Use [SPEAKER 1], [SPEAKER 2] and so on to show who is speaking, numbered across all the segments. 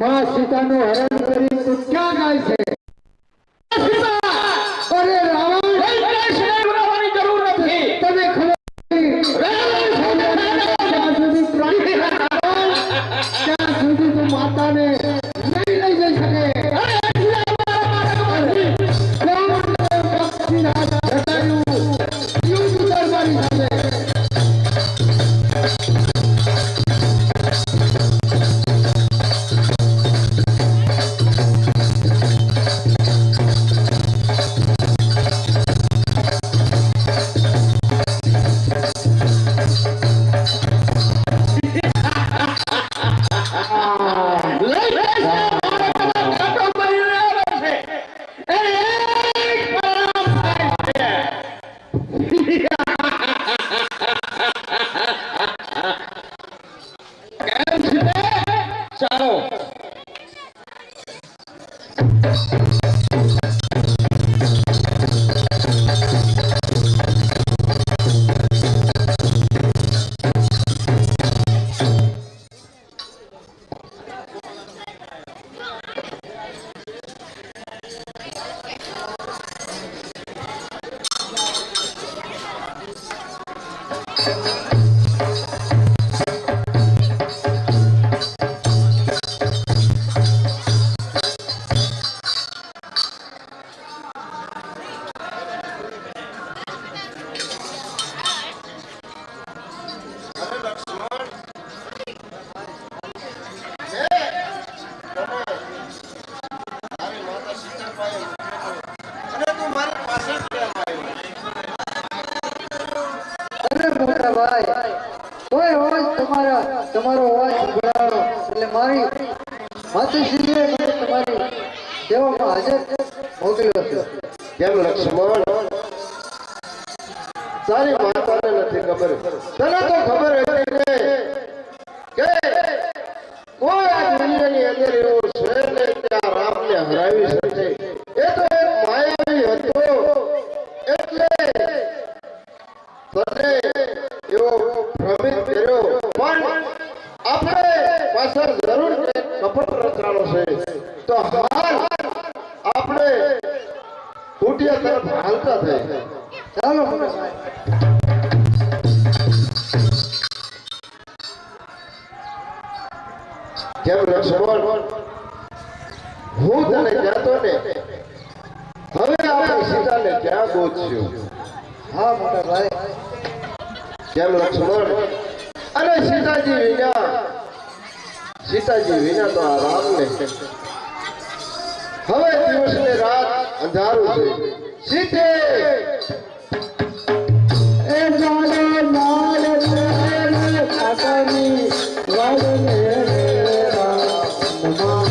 [SPEAKER 1] માં સીતાનું હરણ કરી તું ક્યાં જાય છે? અરે રાવણ બોલાવવાની જરૂર નથી. તમે ખબર ત્યાં સુધી તું માતાને નહીં લઈ જઈ શકે. તમારો અવાજ સંભળાવો એટલે મારી માતુશ્રીએ મને તમારી સેવામાં હાજર મોકલ્યો છે.
[SPEAKER 2] કેમ લક્ષ્મણ, તારી માતાને નથી ખબર? તને તો ખબર હતી ને કે કોઈ આ દુનિયાની અંદર એવો છે ને ત્યાં રામને હરાવી શકે. એ તો એક માયાવી હતો એટલે તને એવો ભ્રમિત કર્યો. પણ આપણે પાછળ જરૂર કપટ રચાણો છે. તો હાલ આપણે કુટિયા તરફ હાલતા થાય.
[SPEAKER 1] ચાલો
[SPEAKER 2] કેમ લક્ષ્મણ, હું તને કહેતો ને હવે આપણે સીતાને ક્યાં ગોતશું?
[SPEAKER 1] હા મોટા ભાઈ.
[SPEAKER 2] કેમ લક્ષ્મણ, અને સીતાજી વિના તો આ રામને હવે દિવસ ને રાત અંધારું છે. સીતે
[SPEAKER 1] એ જાણે લાલ કાકાની વાળને
[SPEAKER 2] ભગવાન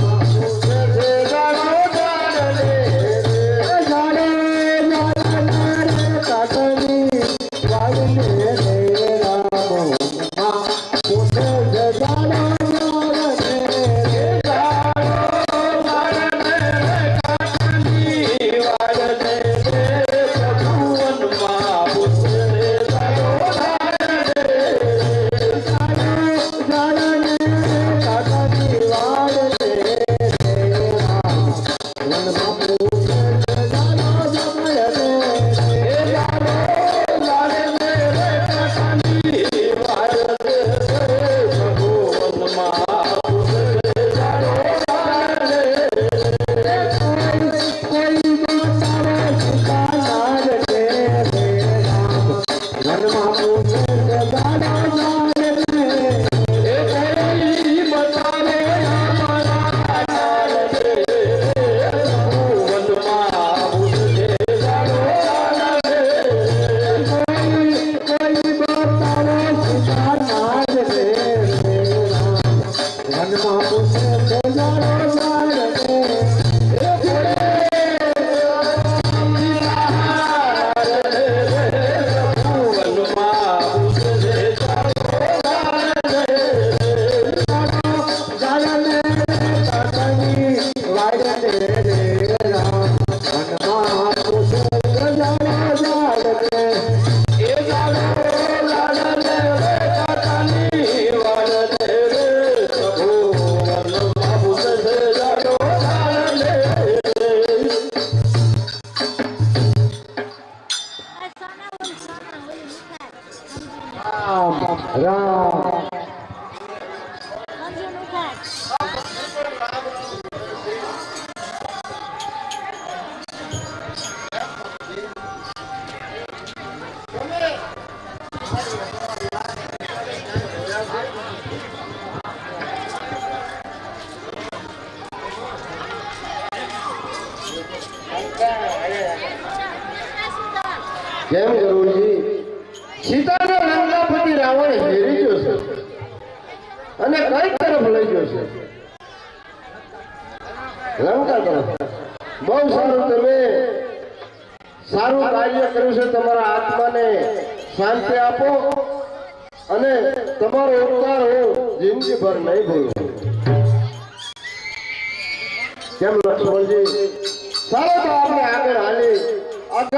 [SPEAKER 1] રામ
[SPEAKER 2] કેમ ગુરુજી સીતાને લંકાપતિ રાવણ હેરી ગયો છે અને કઈ તરફ લઈ ગયો છે લંકા તરફ બહુ સારું તમે સારું કાર્ય કર્યું છે તમારા આત્માને શાંતિ આપો અને તમારો ઉપકાર હું જિંદગીભર નહીં ભૂલું કેમ લક્ષ્મણજી ચાલો તો આપણે આગળ હાલી આગળ